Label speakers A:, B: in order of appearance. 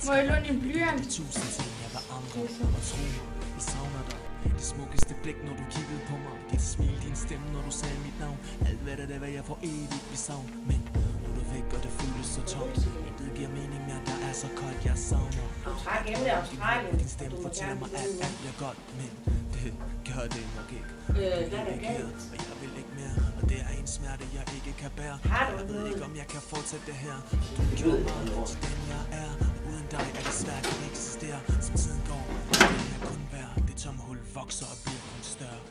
A: Må jeg låne en blyant?
B: Tusind ting jeg var andre, og tro mig, jeg savner dig. Det smukkeste blik, når du kiggede på mig. Dit smil, din stemme, når du sagde mit navn. Alt hvad det var jeg for evigt vi savn. Men nu er du væk, og det føles så tomt. Intet giver mening mere, der er så koldt, jeg savner. Din stemme fortæller mig, at alt bliver godt. Men det gør det nok ikke. Og jeg vil ikke mere. Og det er en smerte, jeg ikke kan bære. Jeg ved ikke, om jeg kan fortsætte det her. Du gjorde mig til den jeg er. Uden dig er det svært at eksistere. Som tiden går, det vil jeg kun være. Det tomme hul vokser og bliver kun større.